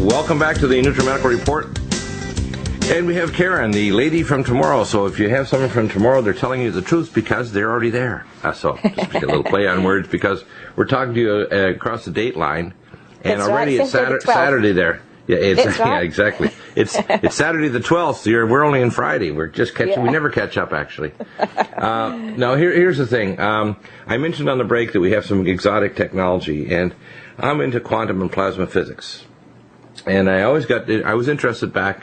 Welcome back to the Nutrimedical Report. And we have Karen, the lady from tomorrow. So if you have someone from tomorrow, they're telling you the truth because they're already there. So just a little play on words, because we're talking to you across the date line. And That's already right. it's Saturday there. Yeah, It's right. Yeah, exactly. It's Saturday the 12th. So we're only in Friday. We're just catching. Yeah. We never catch up, actually. Now, here's the thing. I mentioned on the break that we have some exotic technology, and I'm into quantum and plasma physics. And I was interested back,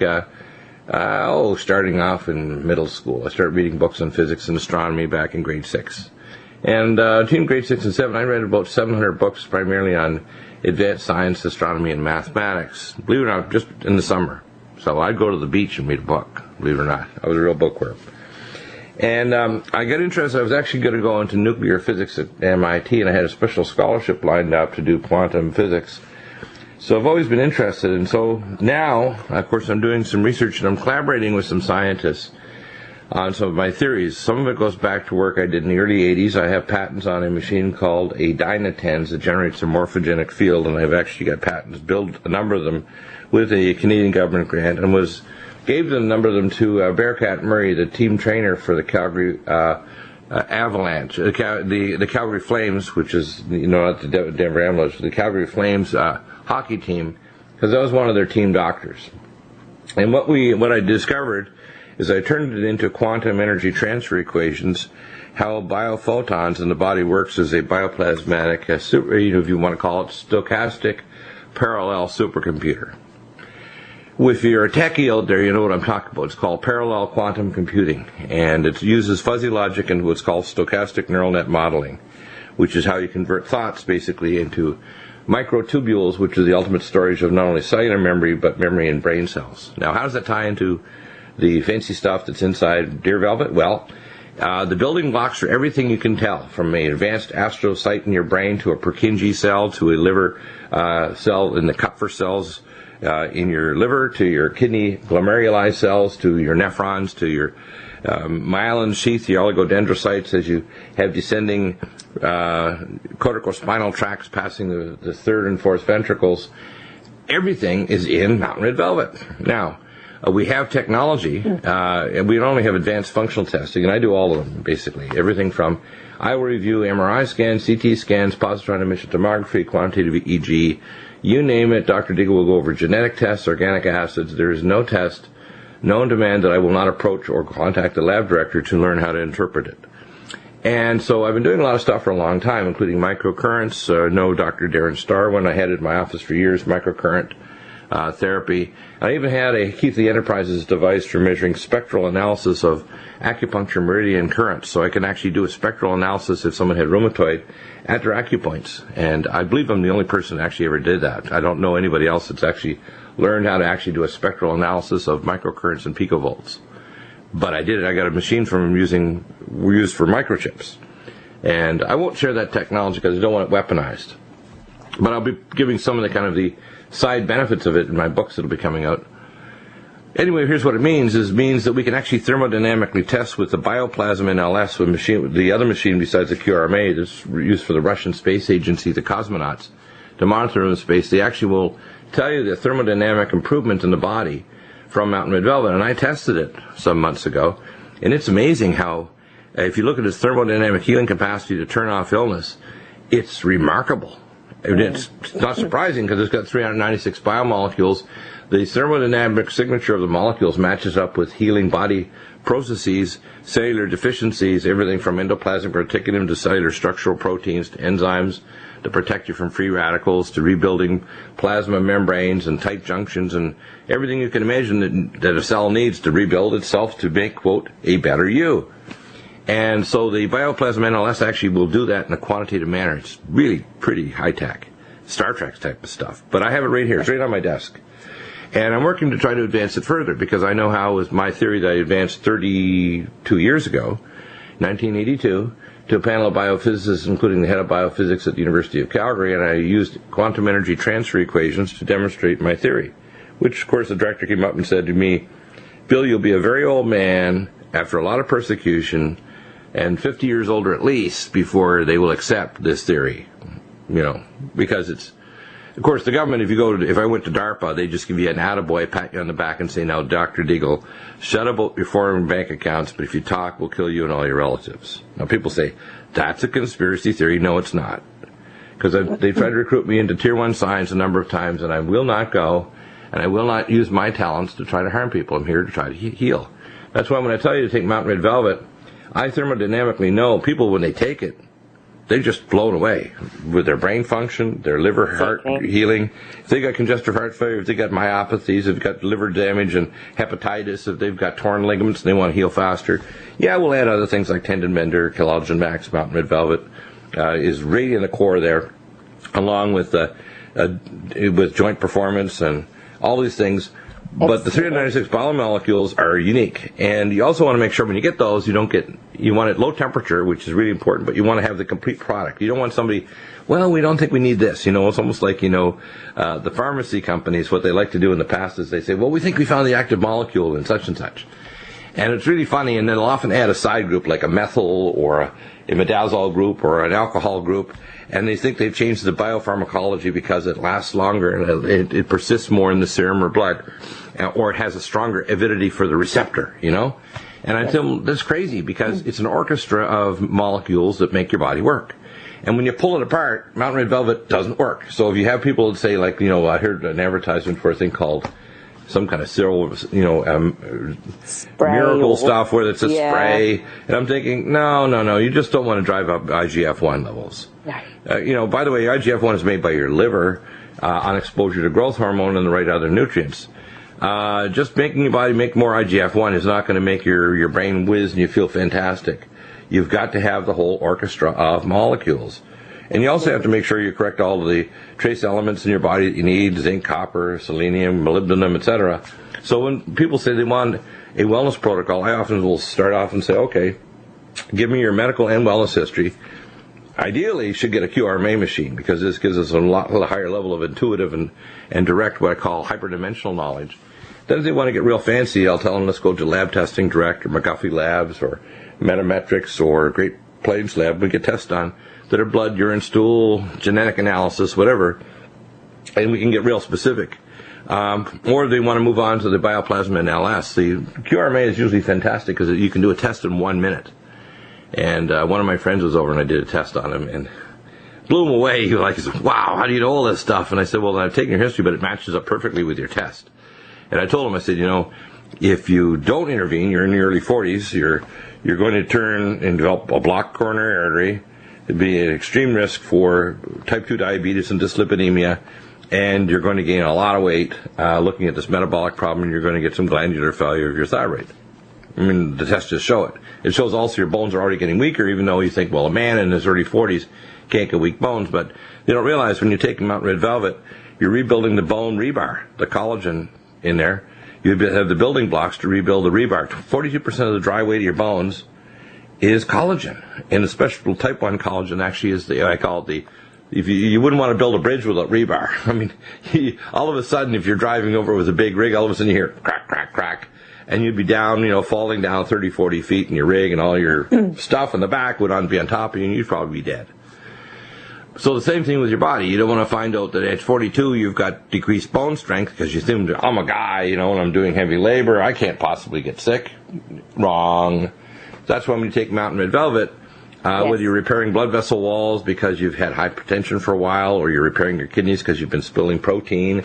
starting off in middle school. I started reading books on physics and astronomy back in grade 6. And between grade 6 and 7, I read about 700 books, primarily on advanced science, astronomy, and mathematics. Believe it or not, just in the summer. So I'd go to the beach and read a book, believe it or not. I was a real bookworm. And I got interested. I was actually going to go into nuclear physics at MIT, and I had a special scholarship lined up to do quantum physics. So I've always been interested, and so now, of course, I'm doing some research, and I'm collaborating with some scientists on some of my theories. Some of it goes back to work I did in the early 80s. I have patents on a machine called a Dynatens that generates a morphogenic field, and I've actually got patents, built a number of them with a Canadian government grant, and gave them a number of them to Bearcat Murray, the team trainer for the Calgary Avalanche, the Calgary Flames, which is, not the Denver Avalanche, the Calgary Flames hockey team, because I was one of their team doctors. And what I discovered is I turned it into quantum energy transfer equations, how biophotons in the body works as a bioplasmatic, if you want to call it, stochastic parallel supercomputer. If you're a techie out there, you know what I'm talking about. It's called parallel quantum computing, and it uses fuzzy logic and what's called stochastic neural net modeling, which is how you convert thoughts basically into microtubules, which is the ultimate storage of not only cellular memory, but memory in brain cells. Now, how does that tie into the fancy stuff that's inside Dear Velvet? Well, the building blocks for everything you can tell, from an advanced astrocyte in your brain to a Purkinje cell to a liver cell in the Kupffer cells in your liver, to your kidney glomeruli cells, to your nephrons, to your myelin sheath, your oligodendrocytes, as you have descending corticospinal tracts passing the third and fourth ventricles. Everything is in Mountain Red Velvet. Now, we have technology, and we only have advanced functional testing, and I do all of them, basically. Everything from, I will review MRI scans, CT scans, positron emission tomography, quantitative EEG, you name it. Dr. Deagle will go over genetic tests, organic acids. There is no test known to man that I will not approach or contact the lab director to learn how to interpret it. And so I've been doing a lot of stuff for a long time, including microcurrents. Know Dr. Darren Starr, I headed my office for years, microcurrent therapy. I even had a Keithley Enterprises device for measuring spectral analysis of acupuncture meridian currents. So I can actually do a spectral analysis if someone had rheumatoid at their acupoints. And I believe I'm the only person that actually ever did that. I don't know anybody else that's actually learned how to actually do a spectral analysis of microcurrents and picovolts. But I did it. I got a machine used for microchips. And I won't share that technology because I don't want it weaponized. But I'll be giving some of the side benefits of it in my books that'll be coming out. Anyway, here's what it means. It means that we can actually thermodynamically test with the bioplasm in LS, the other machine besides the QRMA that's used for the Russian Space Agency, the cosmonauts, to monitor them in space. They actually will tell you the thermodynamic improvement in the body from Mountain Red Velvet. And I tested it some months ago, and it's amazing how, if you look at its thermodynamic healing capacity to turn off illness, it's remarkable. It's not surprising because it's got 396 biomolecules. The thermodynamic signature of the molecules matches up with healing body processes, cellular deficiencies, everything from endoplasmic reticulum to cellular structural proteins to enzymes to protect you from free radicals to rebuilding plasma membranes and tight junctions and everything you can imagine that a cell needs to rebuild itself to make, quote, a better you. And so the bioplasm NLS actually will do that in a quantitative manner. It's really pretty high-tech, Star Trek type of stuff. But I have it right here. It's right on my desk. And I'm working to try to advance it further because I know how, with my theory that I advanced 32 years ago, 1982, to a panel of biophysicists, including the head of biophysics at the University of Calgary, and I used quantum energy transfer equations to demonstrate my theory, which, of course, the director came up and said to me, Bill, you'll be a very old man after a lot of persecution and 50 years older at least before they will accept this theory, because it's Of course, the government, if I went to DARPA, they just give you an attaboy, pat you on the back, and say, now, Dr. Deagle, shut up your foreign bank accounts, but if you talk, we'll kill you and all your relatives. Now, people say, that's a conspiracy theory. No, it's not. Because they tried to recruit me into Tier 1 science a number of times, and I will not go, and I will not use my talents to try to harm people. I'm here to try to heal. That's why when I tell you to take Mountain Red Velvet, I thermodynamically know people, when they take it, they're just blown away with their brain function, their liver, heart healing. If they got congestive heart failure, if they got myopathies, if they've got liver damage and hepatitis, if they've got torn ligaments and they want to heal faster, yeah, we'll add other things like Tendon Mender, Collagen Max, Mountain Red Velvet is really in the core there, along with joint performance and all these things. But the 396 biomolecules are unique, and you also want to make sure when you get those, you want it low temperature, which is really important, but you want to have the complete product. You don't want somebody, well, we don't think we need this. It's almost like, the pharmacy companies, what they like to do in the past is they say, well, we think we found the active molecule in such and such. And it's really funny, and then they'll often add a side group like a methyl or a imidazole group or an alcohol group, and they think they've changed the biopharmacology because it lasts longer and it persists more in the serum or blood, or it has a stronger avidity for the receptor, And I tell them that's crazy because it's an orchestra of molecules that make your body work. And when you pull it apart, Mountain Red Velvet doesn't work. So if you have people that say, like, I heard an advertisement for a thing called some kind of miracle stuff where it's a spray. And I'm thinking, no, you just don't want to drive up IGF-1 levels. Right. By the way, IGF-1 is made by your liver on exposure to growth hormone and the right other nutrients. Just making your body make more IGF-1 is not going to make your brain whiz and you feel fantastic. You've got to have the whole orchestra of molecules. And you also have to make sure you correct all of the trace elements in your body that you need, zinc, copper, selenium, molybdenum, etc. So when people say they want a wellness protocol, I often will start off and say, okay, give me your medical and wellness history. Ideally, you should get a QRMA machine because this gives us a lot higher level of intuitive and direct, what I call hyperdimensional knowledge. Then if they want to get real fancy, I'll tell them, let's go to lab testing direct or McGuffey Labs or Metametrics or Great Plains Lab. We get tests done that are blood, urine, stool, genetic analysis, whatever, and we can get real specific. Or they want to move on to the bioplasma and LS. The QRMA is usually fantastic because you can do a test in 1 minute. And one of my friends was over and I did a test on him and blew him away. He was like, wow, how do you know all this stuff? And I said, well, I've taken your history, but it matches up perfectly with your test. And I told him, I said, if you don't intervene, you're in your early 40s, you're going to turn and develop a blocked coronary artery. It'd be an extreme risk for type 2 diabetes and dyslipidemia, and you're going to gain a lot of weight looking at this metabolic problem, and you're going to get some glandular failure of your thyroid. I mean, the tests just show it. It shows also your bones are already getting weaker, even though you think, well, a man in his early 40s can't get weak bones. But you don't realize when you take Mountain Red Velvet, you're rebuilding the bone rebar, the collagen in there. You have the building blocks to rebuild the rebar. 42% of the dry weight of your bones is collagen. And the special type 1 collagen actually is I call it you wouldn't want to build a bridge without rebar. I mean, all of a sudden, if you're driving over with a big rig, all of a sudden you hear crack, crack, crack. And you'd be down, falling down 30, 40 feet in your rig, and all your stuff in the back would be on top of you, and you'd probably be dead. So the same thing with your body. You don't want to find out that at 42 you've got decreased bone strength because you assume, I'm a guy, and I'm doing heavy labor, I can't possibly get sick. Wrong. That's why when you take Mountain Red Velvet, whether you're repairing blood vessel walls because you've had hypertension for a while, or you're repairing your kidneys because you've been spilling protein,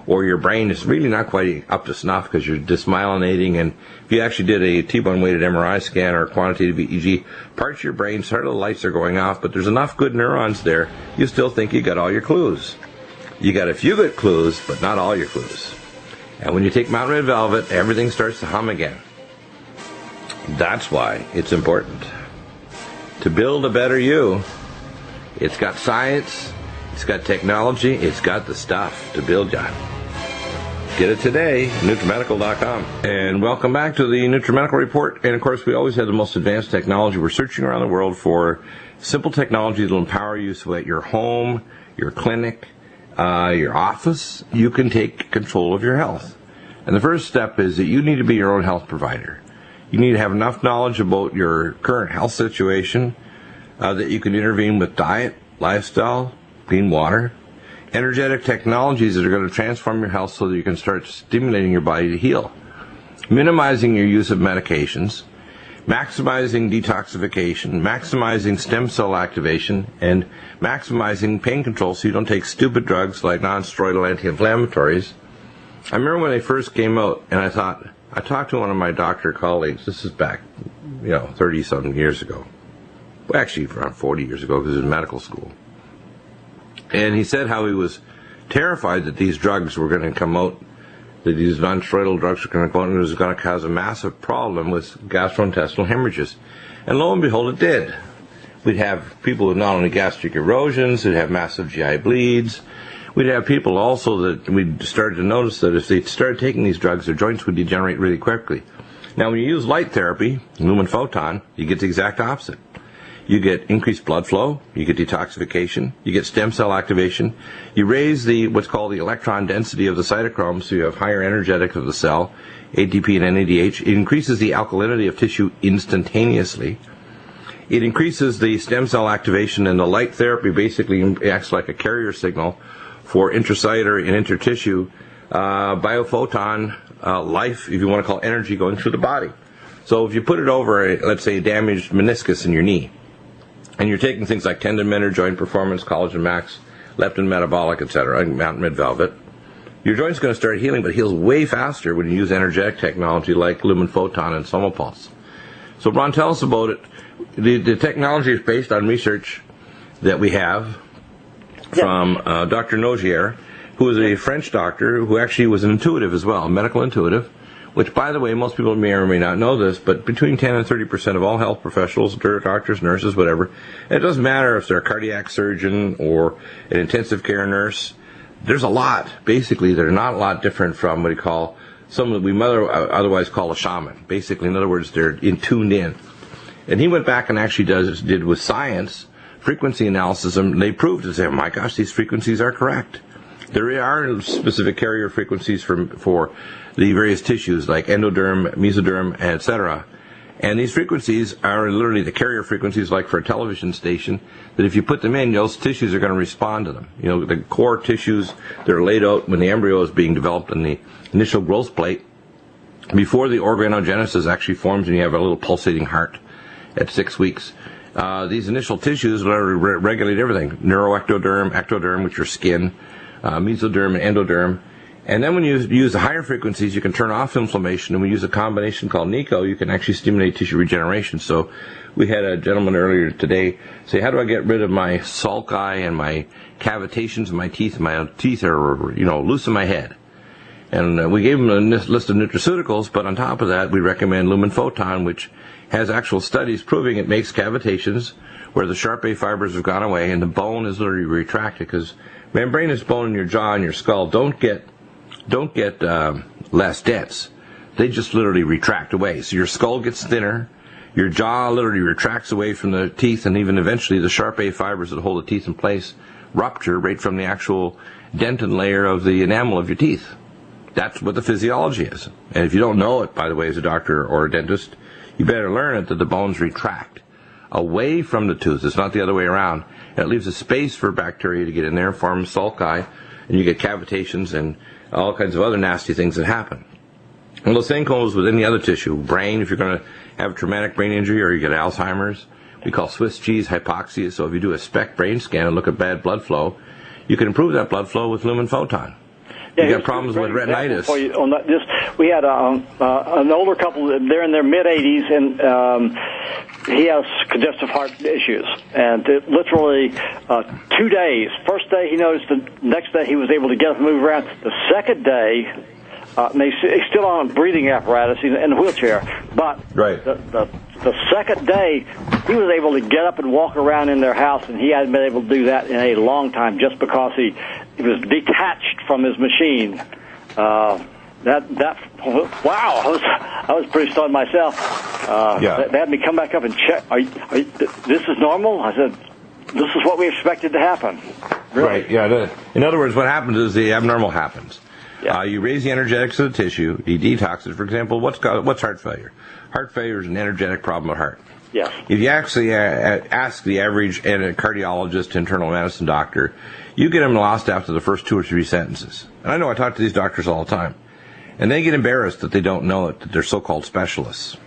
or your brain is really not quite up to snuff because you're dysmyelinating, and if you actually did a T-bone weighted MRI scan or a quantitative EEG, parts of your brain, sort of the lights are going off, but there's enough good neurons there, you still think you got all your clues. You got a few good clues, but not all your clues. And when you take Mountain Red Velvet, everything starts to hum again. That's why it's important to build a better you. It's got science, it's got technology, it's got the stuff to build you. Get it today, Nutrimedical.com. And welcome back to the Nutrimedical Report. And of course, we always have the most advanced technology. We're searching around the world for simple technology that will empower you so at your home, your clinic, your office, you can take control of your health. And the first step is that you need to be your own health provider. You need to have enough knowledge about your current health situation that you can intervene with diet, lifestyle, clean water. energetic technologies that are going to transform your health so that you can start stimulating your body to heal. Minimizing your use of medications, maximizing detoxification, maximizing stem cell activation, and maximizing pain control so you don't take stupid drugs like non-steroidal anti-inflammatories. I remember when they first came out, and I talked to one of my doctor colleagues, this is back, 30-something years ago. Well, actually, around 40 years ago, because it was in medical school. And he said how he was terrified that these drugs were going to come out, that these non-steroidal drugs were going to go out, and it was going to cause a massive problem with gastrointestinal hemorrhages. And lo and behold, it did. We'd have people with not only gastric erosions, we'd have massive GI bleeds. We'd have people also that we'd started to notice that if they started taking these drugs, their joints would degenerate really quickly. Now, when you use light therapy, LUMEN PHOTON, you get the exact opposite. You get increased blood flow, you get detoxification, you get stem cell activation, you raise what's called the electron density of the cytochrome, so you have higher energetics of the cell, ATP and NADH. It increases the alkalinity of tissue instantaneously. It increases the stem cell activation, and the light therapy basically acts like a carrier signal for intracellular and intertissue biophoton life, if you want to call it, energy going through the body. So if you put it over, let's say, a damaged meniscus in your knee, and you're taking things like tendon mender, joint performance, collagen max, leptin metabolic, etc., and mountain red velvet, your joint's going to start healing, but it heals way faster when you use energetic technology like LUMEN PHOTON and SOMAPulse. So, Ron, tell us about it. The technology is based on research that we have from Dr. Nogier, who is a French doctor who actually was an intuitive as well, a medical intuitive, which, by the way, most people may or may not know this, but between 10 and 30% of all health professionals, doctors, nurses, whatever, and it doesn't matter if they're a cardiac surgeon or an intensive care nurse, there's a lot, basically, that are not a lot different from what we call, some that we might otherwise call a shaman. Basically, in other words, they're tuned in. And he went back and actually did with science, frequency analysis, and they proved to say, oh my gosh, these frequencies are correct. There are specific carrier frequencies for the various tissues like endoderm, mesoderm, etc. And these frequencies are literally the carrier frequencies like for a television station, that if you put them in, those tissues are going to respond to them. The core tissues that are laid out when the embryo is being developed in the initial growth plate, before the organogenesis actually forms and you have a little pulsating heart at 6 weeks. These initial tissues regulate everything. Neuroectoderm, ectoderm, which are skin, mesoderm and endoderm. And then when you use the higher frequencies, you can turn off inflammation, and we use a combination called NICO, you can actually stimulate tissue regeneration. So we had a gentleman earlier today say, how do I get rid of my sulci and my cavitations in my teeth? My teeth are, loose in my head. And we gave him a list of nutraceuticals, but on top of that, we recommend LUMEN PHOTON, which has actual studies proving it makes cavitations where the sharp A fibers have gone away and the bone is literally retracted, because membranous bone in your jaw and your skull don't get less dense. They just literally retract away. So your skull gets thinner, your jaw literally retracts away from the teeth, and even eventually the sharp A fibers that hold the teeth in place rupture right from the actual dentin layer of the enamel of your teeth. That's what the physiology is. And if you don't know it, by the way, as a doctor or a dentist, you better learn it, that the bones retract away from the tooth. It's not the other way around. And it leaves a space for bacteria to get in there, form sulci, and you get cavitations and all kinds of other nasty things that happen. Well, the same goes with any other tissue. Brain, if you're going to have a traumatic brain injury or you get Alzheimer's, we call Swiss cheese hypoxia. So if you do a SPECT brain scan and look at bad blood flow, you can improve that blood flow with LUMEN PHOTON. You got problems with retinitis. For you on that, we had an older couple. They're in their mid-80s, and he has congestive heart issues. And literally 2 days. First day he noticed. The next day he was able to get up and move around. The second day, he's still on breathing apparatus. He's in a wheelchair. But right. The second day, he was able to get up and walk around in their house, and he hadn't been able to do that in a long time, just because he was detached from his machine. Wow, I was pretty stunned myself. They had me come back up and check. This is normal? I said, this is what we expected to happen. Really? Right. Yeah. In other words, what happens is the abnormal happens. Yeah. You raise the energetics of the tissue, you detox it. For example, what's heart failure? Heart failure is an energetic problem of heart. Yes. If you actually ask the average cardiologist, internal medicine doctor, you get them lost after the first 2 or 3 sentences. And I know I talk to these doctors all the time. And they get embarrassed that they don't know it, that they're so-called specialists.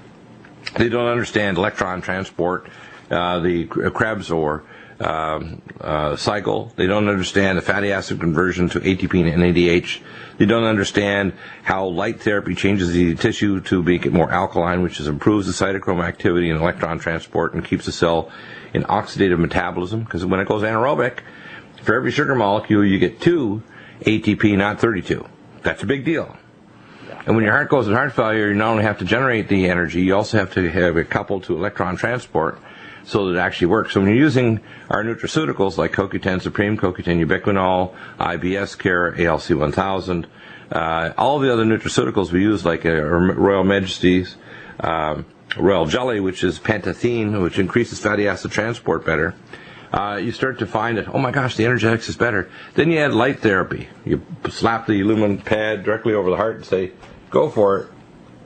They don't understand electron transport, the Krebs or cycle. They don't understand the fatty acid conversion to ATP and NADH. They don't understand how light therapy changes the tissue to make it more alkaline, which improves the cytochrome activity and electron transport and keeps the cell in oxidative metabolism. Because when it goes anaerobic, for every sugar molecule you get 2 ATP, not 32. That's a big deal. And when your heart goes in heart failure, you not only have to generate the energy, you also have to have it coupled to electron transport so that it actually works. So when you're using our nutraceuticals like CoQ10 Supreme, CoQ10 Ubiquinol, IBS Care, ALC 1000, all the other nutraceuticals we use like Royal Majesty's, Royal Jelly, which is pentathene, which increases fatty acid transport better, you start to find that, oh my gosh, the energetics is better. Then you add light therapy. You slap the lumen pad directly over the heart and say, go for it.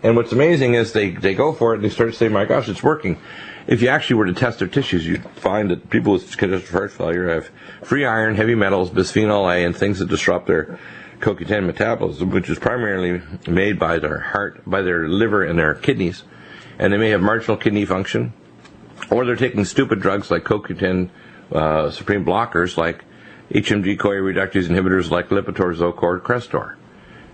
And what's amazing is they go for it and they start to say, my gosh, it's working. If you actually were to test their tissues, you'd find that people with congestive heart failure have free iron, heavy metals, bisphenol A, and things that disrupt their CoQ10 metabolism, which is primarily made by their heart, by their liver and their kidneys. And they may have marginal kidney function, or they're taking stupid drugs like CoQ10 Supreme blockers like HMG-CoA reductase inhibitors like Lipitor, Zocor, Crestor,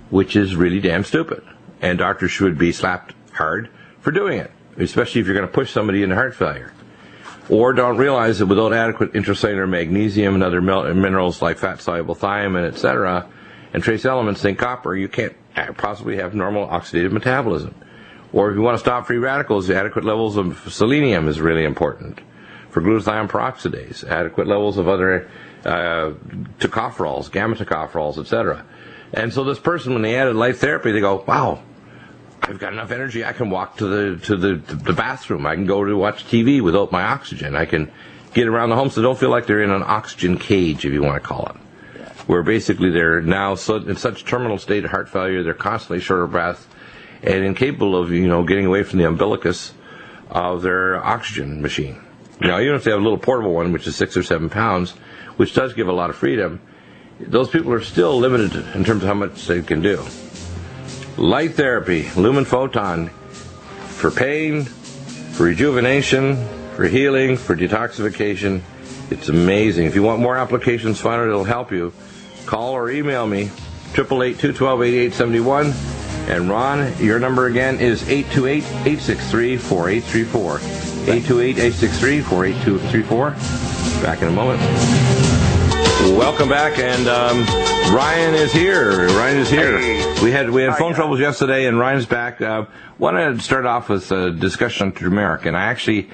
which is really damn stupid. And doctors should be slapped hard for doing it, especially if you're going to push somebody into heart failure. Or don't realize that without adequate intracellular magnesium and other minerals like fat-soluble thiamine, etc., and trace elements, zinc, copper, you can't possibly have normal oxidative metabolism. Or if you want to stop free radicals, the adequate levels of selenium is really important. For glutathione peroxidase, adequate levels of other tocopherols, gamma tocopherols, etc. And so this person, when they added light therapy, they go, wow, I've got enough energy, I can walk to the bathroom, I can go to watch TV without my oxygen, I can get around the home so they don't feel like they're in an oxygen cage, if you want to call it. Where basically they're now in such terminal state of heart failure, they're constantly short of breath and incapable of, getting away from the umbilicus of their oxygen machine. Now, even if they have a little portable one, which is 6 or 7 pounds, which does give a lot of freedom, those people are still limited in terms of how much they can do. Light therapy, Lumen Photon, for pain, for rejuvenation, for healing, for detoxification. It's amazing. If you want more applications, find out it'll help you. Call or email me, 888-212-8871. And Ron, your number again is 828-863-4834. 828-863-4834. Back in a moment. Welcome back, and Ryan is here. Hey. We had phone troubles yesterday, and Ryan's back. Want to start off with a discussion on turmeric, and I actually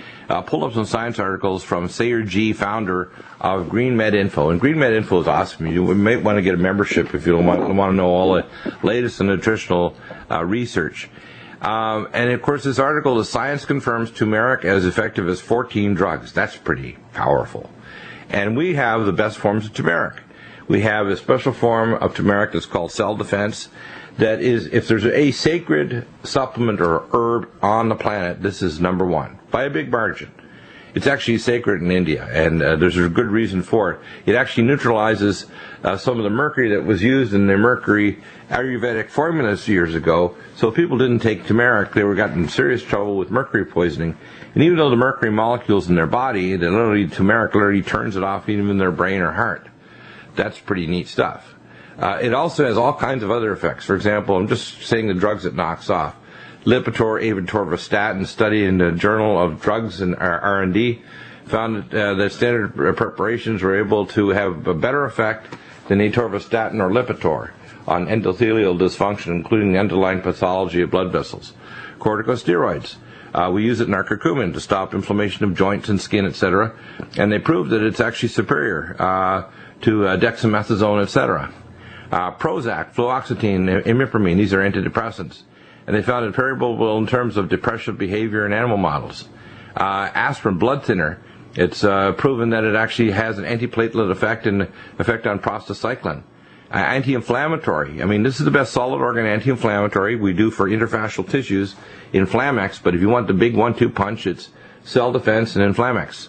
pulled up some science articles from Sayer G, founder of GreenMedInfo. And GreenMedInfo is awesome. You may want to get a membership if you want to know all the latest in nutritional research. And of course, this article, the science confirms turmeric as effective as 14 drugs. That's pretty powerful. And we have the best forms of turmeric. We have a special form of turmeric that's called Cell Defense. That is, if there's a sacred supplement or herb on the planet, this is number one, by a big margin. It's actually sacred in India, and there's a good reason for it. It actually neutralizes some of the mercury that was used in the mercury Ayurvedic formulas years ago. So if people didn't take turmeric, they were gotten in serious trouble with mercury poisoning. And even though the mercury molecules in their body, turmeric literally turns it off even in their brain or heart. That's pretty neat stuff. It also has all kinds of other effects. For example, I'm just saying the drugs it knocks off. Lipitor, atorvastatin, study in the Journal of Drugs and R&D, found that standard preparations were able to have a better effect than atorvastatin or Lipitor on endothelial dysfunction, including the underlying pathology of blood vessels. Corticosteroids. We use it in our curcumin to stop inflammation of joints and skin, etc. And they proved that it's actually superior to dexamethasone, etc. Prozac, fluoxetine, imipramine, these are antidepressants. And they found it favorable in terms of depressive behavior in animal models. Aspirin, blood thinner, it's proven that it actually has an antiplatelet effect and effect on prostacyclin. Anti-inflammatory, this is the best solid organ anti-inflammatory we do for interfascial tissues, Inflamex, but if you want the big 1-2 punch, it's Cell Defense and Inflamex.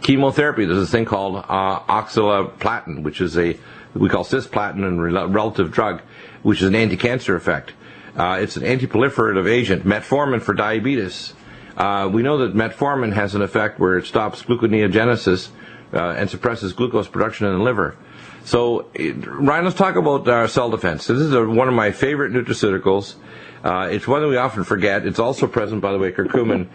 Chemotherapy, there's this thing called oxaliplatin, which is we call cisplatin and relative drug, which is an anti-cancer effect. It's an anti-proliferative agent. Metformin for diabetes. We know that metformin has an effect where it stops gluconeogenesis and suppresses glucose production in the liver. So, Ryan, let's talk about cell defense. This is one of my favorite nutraceuticals. It's one that we often forget. It's also present, by the way, curcumin,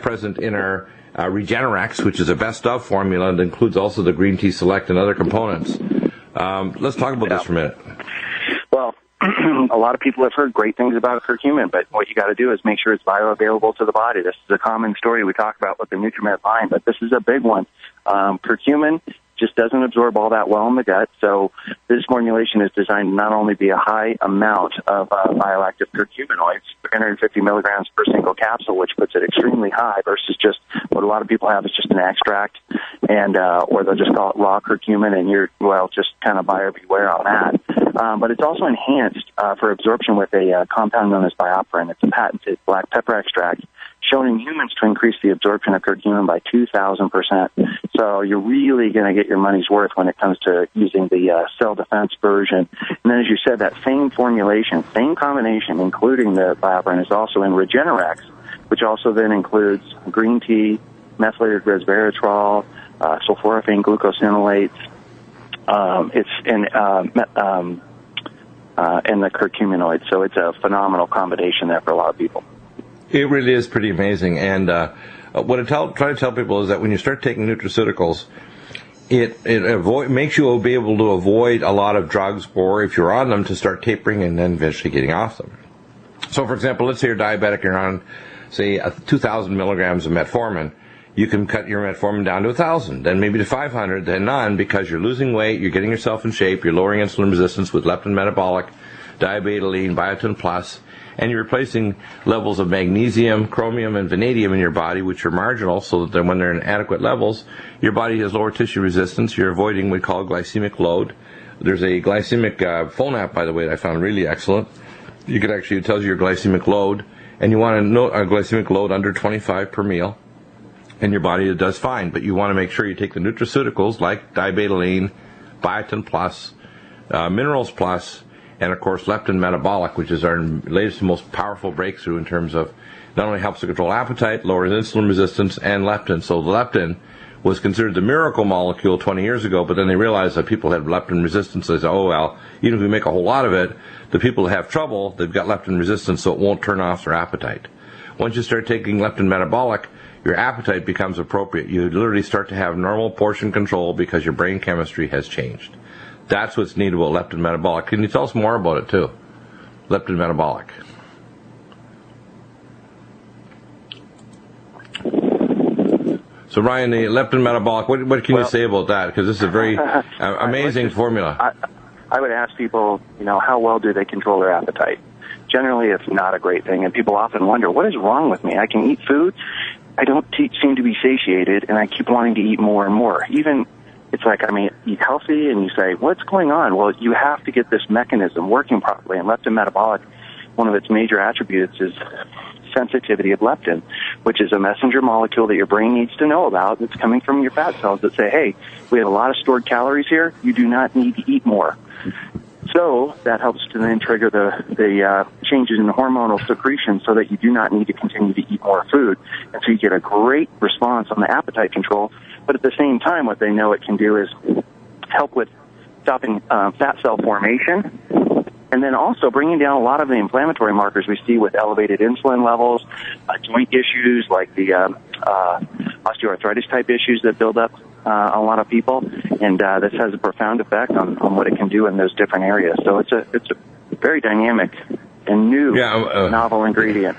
present in our Regenerax, which is a best of formula that includes also the green tea select and other components. Let's talk about this for a minute. Well, a lot of people have heard great things about curcumin, but what you got to do is make sure it's bioavailable to the body. This is a common story we talk about with the NutriMed line, but this is a big one. Curcumin just doesn't absorb all that well in the gut, so this formulation is designed to not only be a high amount of bioactive curcuminoids, 350 milligrams per single capsule, which puts it extremely high versus just what a lot of people have is just an extract, and or they'll just call it raw curcumin, and just kind of buyer beware on that. But it's also enhanced for absorption with a compound known as bioperin. It's a patented black pepper extract shown in humans to increase the absorption of curcumin by 2,000%. So you're really going to get your money's worth when it comes to using the cell defense version. And then, as you said, that same formulation, same combination, including the bioperin, is also in Regenerax, which also then includes green tea, methylated resveratrol, sulforaphane glucosinolates. It's in the curcuminoids. So it's a phenomenal combination there for a lot of people. It really is pretty amazing. And what I try to tell people is that when you start taking nutraceuticals, it makes you be able to avoid a lot of drugs, or if you're on them, to start tapering and then eventually getting off them. So, for example, let's say you're diabetic, you're on, say, 2,000 milligrams of metformin. You can cut your metformin down to 1,000, then maybe to 500, then none, because you're losing weight, you're getting yourself in shape, you're lowering insulin resistance with leptin metabolic, diabetoline, biotin plus, and you're replacing levels of magnesium, chromium, and vanadium in your body, which are marginal, so that when they're in adequate levels, your body has lower tissue resistance. You're avoiding what we call glycemic load. There's a glycemic phone app, by the way, that I found really excellent. You can actually, it tells you your glycemic load, and you want to know a glycemic load under 25 per meal, and your body does fine. But you want to make sure you take the nutraceuticals like diabetoline, biotin plus, minerals plus, and of course leptin metabolic, which is our latest and most powerful breakthrough in terms of not only helps to control appetite, lowers insulin resistance, and leptin. So the leptin was considered the miracle molecule 20 years ago, but then they realized that people had leptin resistance. They said, oh well, even if we make a whole lot of it, the people that have trouble, they've got leptin resistance, so it won't turn off their appetite. Once you start taking leptin metabolic, your appetite becomes appropriate. You literally start to have normal portion control because your brain chemistry has changed. That's what's neat about leptin metabolic. Can you tell us more about it, too? Leptin metabolic. So, Ryan, the leptin metabolic, what can you say about that? Because this is a very amazing formula. I would ask people, how well do they control their appetite? Generally, it's not a great thing, and people often wonder, what is wrong with me? I can eat food, I don't seem to be satiated, and I keep wanting to eat more and more. It's like, eat healthy, and you say, what's going on? Well, you have to get this mechanism working properly, and leptin metabolic, one of its major attributes is sensitivity of leptin, which is a messenger molecule that your brain needs to know about that's coming from your fat cells that say, hey, we have a lot of stored calories here, you do not need to eat more. So that helps to then trigger the changes in the hormonal secretion so that you do not need to continue to eat more food. And so you get a great response on the appetite control. But at the same time, what they know it can do is help with stopping fat cell formation, and then also bringing down a lot of the inflammatory markers we see with elevated insulin levels, joint issues like the osteoarthritis type issues that build up a lot of people, and this has a profound effect on what it can do in those different areas. So it's a very dynamic and new novel ingredient.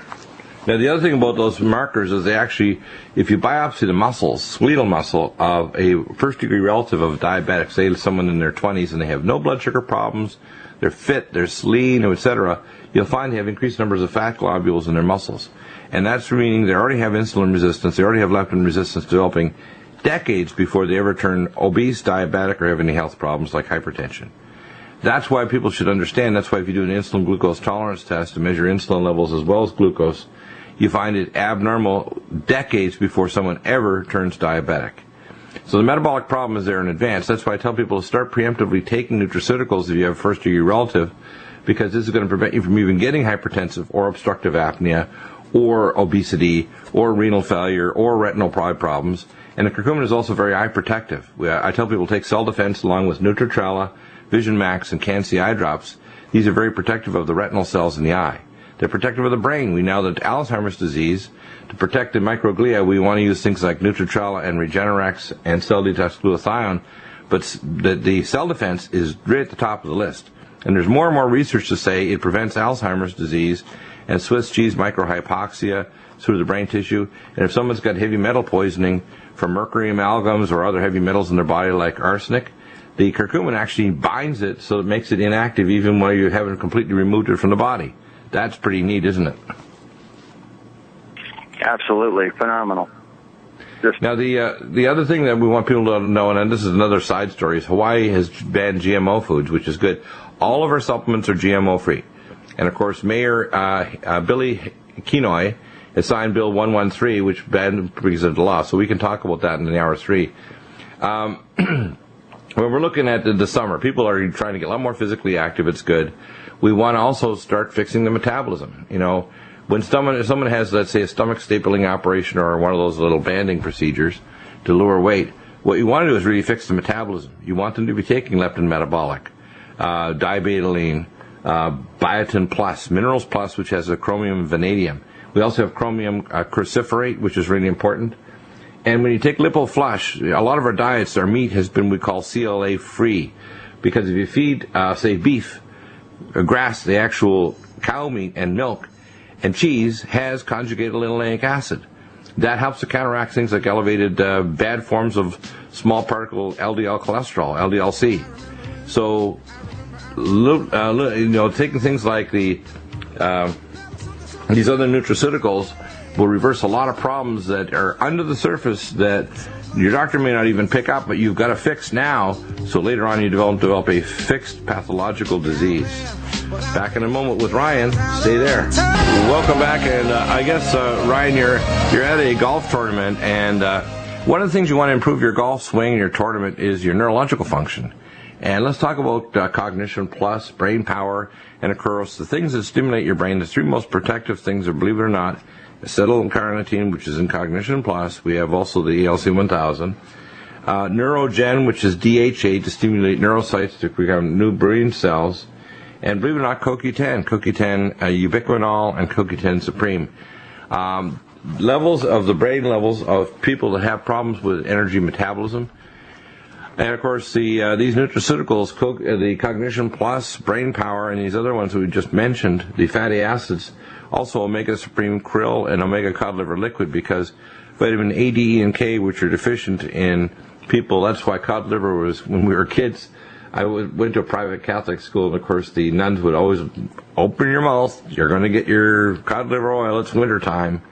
Now, the other thing about those markers is they actually, if you biopsy the muscles, skeletal muscle of a first-degree relative of a diabetic, say someone in their 20s, and they have no blood sugar problems, they're fit, they're lean, etc., you'll find they have increased numbers of fat globules in their muscles. And that's meaning they already have insulin resistance, they already have leptin resistance developing decades before they ever turn obese, diabetic, or have any health problems like hypertension. That's why people should understand, that's why if you do an insulin glucose tolerance test to measure insulin levels as well as glucose, you find it abnormal decades before someone ever turns diabetic. So the metabolic problem is there in advance. That's why I tell people to start preemptively taking nutraceuticals if you have a first-degree relative, because this is going to prevent you from even getting hypertensive or obstructive apnea or obesity or renal failure or retinal problems. And the curcumin is also very eye protective. I tell people to take Cell Defense along with Nutritrella, Vision Max, and Can-C eye drops. These are very protective of the retinal cells in the eye. They're protective of the brain. We know that Alzheimer's disease, to protect the microglia, we want to use things like Nutritrella and Regenerex and Cell Detox Glutathione, but the Cell Defense is right at the top of the list. And there's more and more research to say it prevents Alzheimer's disease and Swiss cheese microhypoxia through the brain tissue. And if someone's got heavy metal poisoning from mercury amalgams or other heavy metals in their body like arsenic, the curcumin actually binds it so it makes it inactive even when you haven't completely removed it from the body. That's pretty neat, isn't it? Absolutely. Phenomenal. Now, the other thing that we want people to know, and this is another side story, is Hawaii has banned GMO foods, which is good. All of our supplements are GMO-free. And, of course, Mayor Billy Kenoi has signed Bill 113, which banned because of the law. So we can talk about that in the hour 3. When we're looking at the summer, people are trying to get a lot more physically active. It's good. We want to also start fixing the metabolism. You know, when if someone has, let's say, a stomach stapling operation or one of those little banding procedures to lower weight, what you want to do is really fix the metabolism. You want them to be taking leptin metabolic, dibetaline, biotin plus, minerals plus, which has a chromium and vanadium. We also have chromium cruciferate, which is really important. And when you take LipoFlush, a lot of our diets, our meat has been, we call CLA free, because if you feed, say, beef, grass, the actual cow meat and milk, and cheese has conjugated linoleic acid. That helps to counteract things like elevated bad forms of small particle LDL cholesterol, LDL-C. So, taking things like these other nutraceuticals will reverse a lot of problems that are under the surface that your doctor may not even pick up, but you've got to fix now, so later on you develop a fixed pathological disease. Back in a moment with Ryan. Stay there. Welcome back, and I guess, Ryan, you're at a golf tournament, and one of the things you want to improve your golf swing in your tournament is your neurological function. And let's talk about Cognition Plus, brain power, and of course, the things that stimulate your brain. The 3 most protective things are, believe it or not, acetyl-L-carnitine, which is in Cognition Plus. We have also the ELC1000. Neurogen, which is DHA, to stimulate neurocytes to become new brain cells. And believe it or not, CoQ10, ubiquinol, and CoQ10 Supreme. Levels of the brain levels of people that have problems with energy metabolism. And of course, these nutraceuticals, the Cognition Plus, brain power, and these other ones we just mentioned, the fatty acids, also omega supreme krill and omega cod liver liquid, because vitamin A, D, E, and K, which are deficient in people, that's why cod liver was, when we were kids, I went to a private Catholic school, and of course the nuns would always open your mouth, you're going to get your cod liver oil, it's winter time.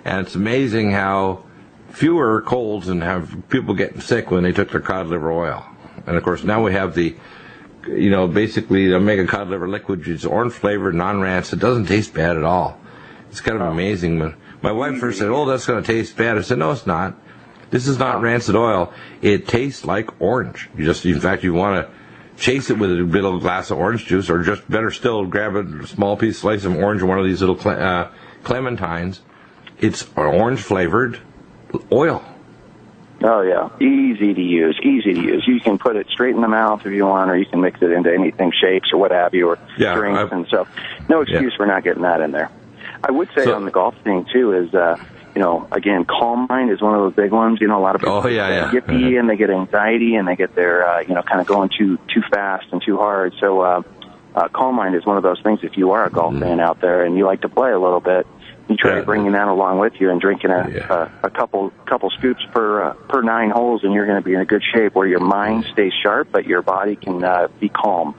And it's amazing how fewer colds and have people getting sick when they took their cod liver oil. And of course now we have basically the omega cod liver liquid, which is orange flavored, non-rancid. It doesn't taste bad at all. It's kind of amazing. When my wife first said, that's going to taste bad, I said, no, it's not. This is not rancid oil. It tastes like orange. In fact, you want to chase it with a little glass of orange juice, or just better still, grab a small piece, slice of orange, or one of these little clementines. It's orange flavored oil. Oh, yeah. Easy to use. You can put it straight in the mouth if you want, or you can mix it into anything, shapes or what have you, or drinks and stuff. No excuse for not getting that in there. I would say on the golf thing, too, is, again, Calm Mind is one of those big ones. A lot of people get yippy and they get anxiety and they get their, kind of going too fast and too hard. So Calm Mind is one of those things. If you are a golf fan out there and you like to play a little bit, you try bringing that along with you and drinking a couple scoops per 9 holes, and you're going to be in a good shape where your mind stays sharp, but your body can be calm.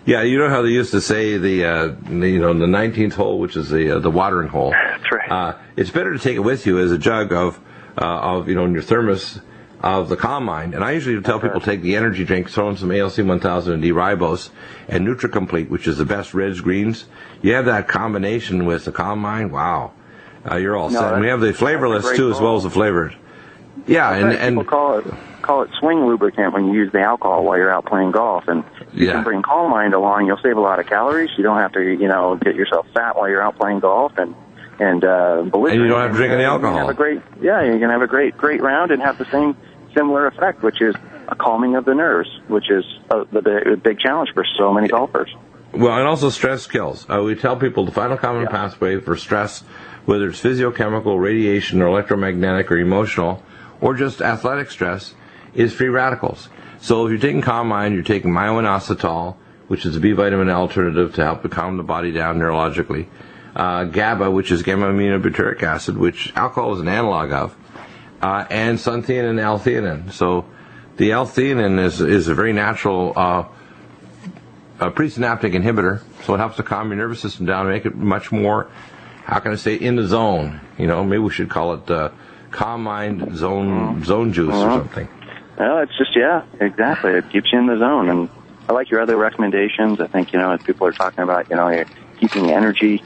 Yeah, you know how they used to say the 19th hole, which is the watering hole. That's right. It's better to take it with you as a jug of in your thermos of the Calm Mind. And I usually tell people take the energy drink, throw in some ALC1000 and D-ribose, and NutriComplete, which is the best reds, greens. You have that combination with the Calm Mind, wow. You're all set. And we have the flavorless, too, as well as the flavored. Yeah, and people call it swing lubricant when you use the alcohol while you're out playing golf, and you can bring Calm Mind along. You'll save a lot of calories. You don't have to, get yourself fat while you're out playing golf, and you don't have to drink any alcohol. You're gonna have a great round and have the same similar effect, which is a calming of the nerves, which is the big challenge for so many golfers. Well, and also stress kills. We tell people the final common pathway for stress, whether it's physiochemical, radiation, or electromagnetic, or emotional, or just athletic stress, is free radicals. So if you're taking Calm Mind, you're taking myoinositol, which is a B vitamin alternative to help calm the body down neurologically. GABA, which is gamma-aminobutyric acid, which alcohol is an analog of, and sunthein and L-theanine. So the L-theanine is a very natural presynaptic inhibitor, so it helps to calm your nervous system down and make it much more, how can I say, in the zone. Maybe we should call it Calm Mind zone juice or something. Well, it's just, exactly. It keeps you in the zone. And I like your other recommendations. I think, as people are talking about, keeping energy,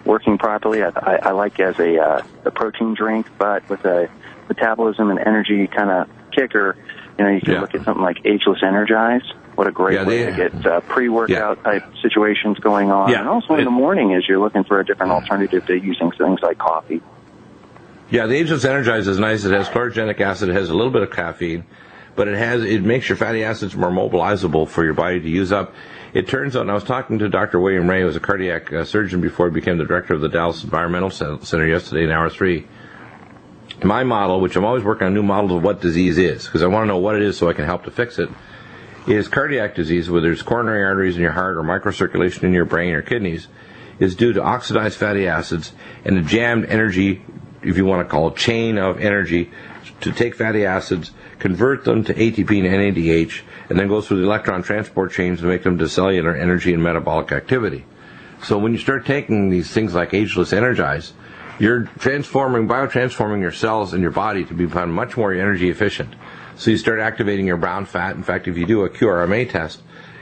working properly. I like as a protein drink, but with a metabolism and energy kind of kicker, you can look at something like Ageless Energize. What a great way to get pre-workout type situations going on. Yeah. And also in the morning as you're looking for a different alternative to using things like coffee. Yeah, the Ageless Energize is nice. It has chlorogenic acid. It has a little bit of caffeine, but it makes your fatty acids more mobilizable for your body to use up. It turns out, and I was talking to Dr. William Ray, who was a cardiac surgeon before he became the director of the Dallas Environmental Center yesterday in hour 3. My model, which I'm always working on new models of what disease is, because I want to know what it is so I can help to fix it, is cardiac disease, whether it's coronary arteries in your heart or microcirculation in your brain or kidneys, is due to oxidized fatty acids and a jammed energy, if you want to call it, chain of energy to take fatty acids, convert them to ATP and NADH, and then go through the electron transport chains to make them to cellular energy and metabolic activity. So when you start taking these things like Ageless Energize, you're biotransforming your cells in your body to become much more energy efficient. So you start activating your brown fat. In fact, if you do a QRMA test,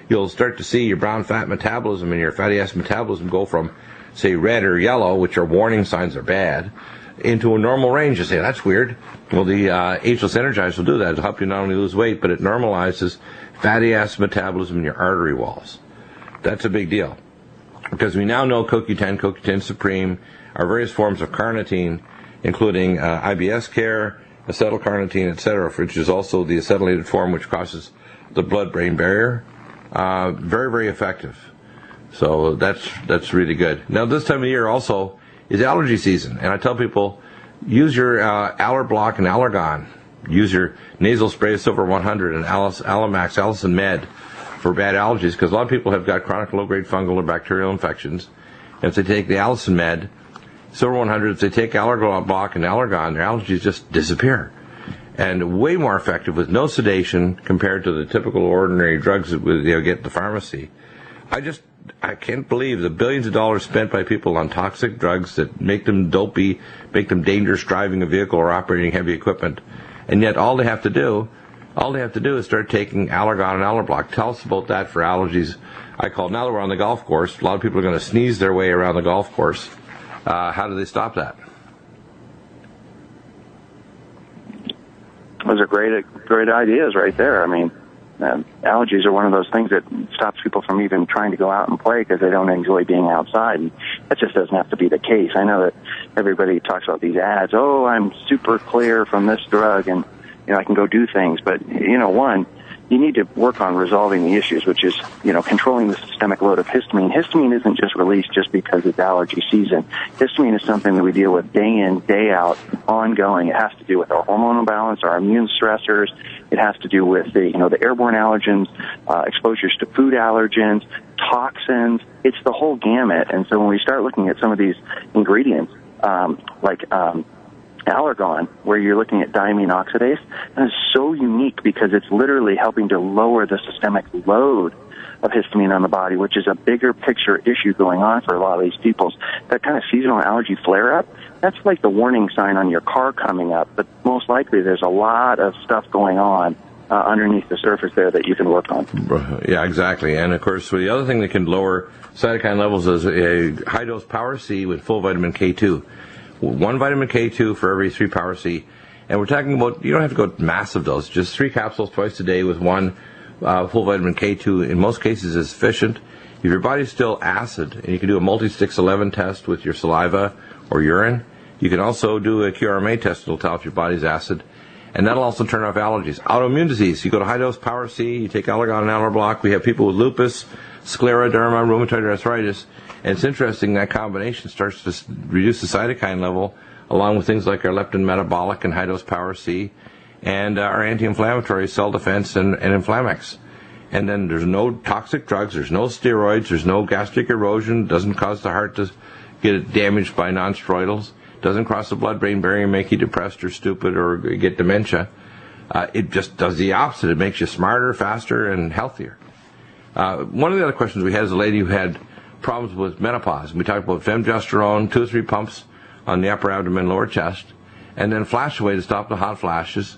you'll start to see your brown fat metabolism and your fatty acid metabolism go from, say, red or yellow, which are warning signs are bad, into a normal range. You say, that's weird. Well, the Ageless Energize will do that. It'll help you not only lose weight, but it normalizes fatty acid metabolism in your artery walls. That's a big deal. Because we now know CoQ10, CoQ10 Supreme, our various forms of carnitine, including IBS care, acetylcarnitine, etc., which is also the acetylated form which crosses the blood-brain barrier. Very, very effective. So that's really good. Now, this time of year also is allergy season, and I tell people, use your Allerblock and Allergon. Use your nasal spray Silver 100 and Alamax, Allicin Med for bad allergies, because a lot of people have got chronic low-grade fungal or bacterial infections. And if they take the Allicin Med, Silver 100, if they take Allerblock and Allergon, their allergies just disappear. And way more effective with no sedation compared to the typical ordinary drugs that you get at the pharmacy. I can't believe the billions of dollars spent by people on toxic drugs that make them dopey, make them dangerous driving a vehicle or operating heavy equipment. And yet all they have to do is start taking Allergon and Allerblock. Tell us about that for allergies. Now that we're on the golf course, a lot of people are going to sneeze their way around the golf course. How do they stop that? Those are great ideas right there. I mean, allergies are one of those things that stops people from even trying to go out and play because they don't enjoy being outside. And that just doesn't have to be the case. I know that everybody talks about these ads. Oh, I'm super clear from this drug, and I can go do things. But one, you need to work on resolving the issues, which is controlling the systemic load of histamine. Histamine isn't just released just because it's allergy season. Histamine is something that we deal with day in, day out, ongoing. It has to do with our hormonal balance, our immune stressors. It has to do with the airborne allergens, exposures to food allergens, toxins. It's the whole gamut. And so when we start looking at some of these ingredients, like Allergon, where you're looking at diamine oxidase, and it's so unique because it's literally helping to lower the systemic load of histamine on the body, which is a bigger picture issue going on for a lot of these people. That kind of seasonal allergy flare-up, that's like the warning sign on your car coming up, but most likely there's a lot of stuff going on underneath the surface there that you can work on. Yeah, exactly. And of course, the other thing that can lower cytokine levels is a high-dose Power C with full vitamin K2. 1 vitamin K2 for every 3 Power C. And we're talking about, you don't have to go massive dose, just 3 capsules twice a day with 1 full vitamin K2 in most cases is sufficient. If your body's still acid, and you can do a multi-sticks 11 test with your saliva or urine, you can also do a QRMA test that'll tell if your body's acid, and that'll also turn off allergies. Autoimmune disease, you go to high-dose Power C, you take Allergon and Aller Block. We have people with lupus, scleroderma, rheumatoid arthritis, and it's interesting that combination starts to reduce the cytokine level, along with things like our leptin metabolic and high-dose Power C, and our anti-inflammatory cell defense and Inflamex. And then there's no toxic drugs, there's no steroids, there's no gastric erosion, doesn't cause the heart to get damaged by non-steroidals, doesn't cross the blood-brain barrier and make you depressed or stupid or get dementia. It just does the opposite. It makes you smarter, faster, and healthier. One of the other questions we had is a lady who had problems with menopause. We talked about femgesterone, 2 or 3 pumps on the upper abdomen, lower chest, and then flash away to stop the hot flashes.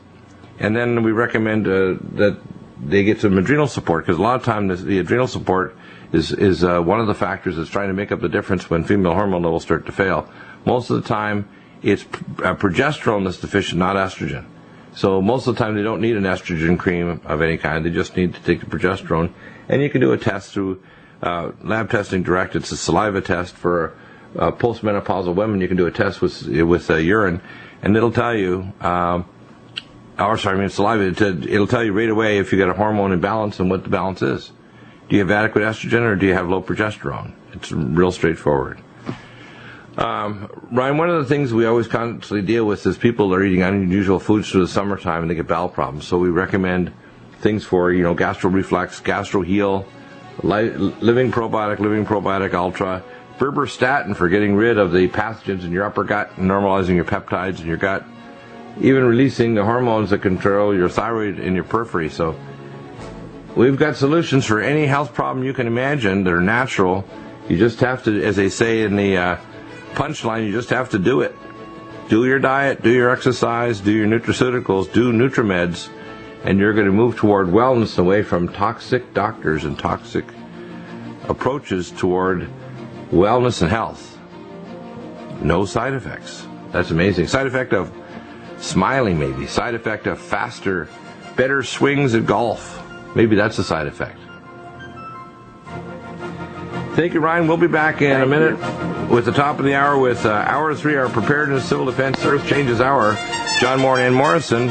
And then we recommend that they get some adrenal support, because a lot of times the adrenal support is one of the factors that's trying to make up the difference when female hormone levels start to fail. Most of the time, it's progesterone that's deficient, not estrogen. So most of the time, they don't need an estrogen cream of any kind. They just need to take the progesterone. And you can do a test through lab testing direct. It's a saliva test for postmenopausal women. You can do a test with urine, and it'll tell you, saliva. It'll tell you right away if you got a hormone imbalance and what the balance is. Do you have adequate estrogen or do you have low progesterone? It's real straightforward. Ryan, one of the things we always constantly deal with is people are eating unusual foods through the summertime and they get bowel problems. So we recommend things for, gastro reflex, gastro heal, living probiotic ultra, berberstatin for getting rid of the pathogens in your upper gut and normalizing your peptides in your gut, even releasing the hormones that control your thyroid in your periphery. So we've got solutions for any health problem you can imagine that are natural. You just have to, as they say in the punchline, you just have to do it. Do your diet, do your exercise, do your nutraceuticals, do NutriMeds, and you're going to move toward wellness away from toxic doctors and toxic approaches toward wellness and health. No side effects. That's amazing. Side effect of smiling, maybe. Side effect of faster, better swings at golf. Maybe that's a side effect. Thank you, Ryan. We'll be back in a minute with the top of the hour with Hour 3, our Preparedness Civil Defense Earth Changes Hour. John Moore and Ann Morrison.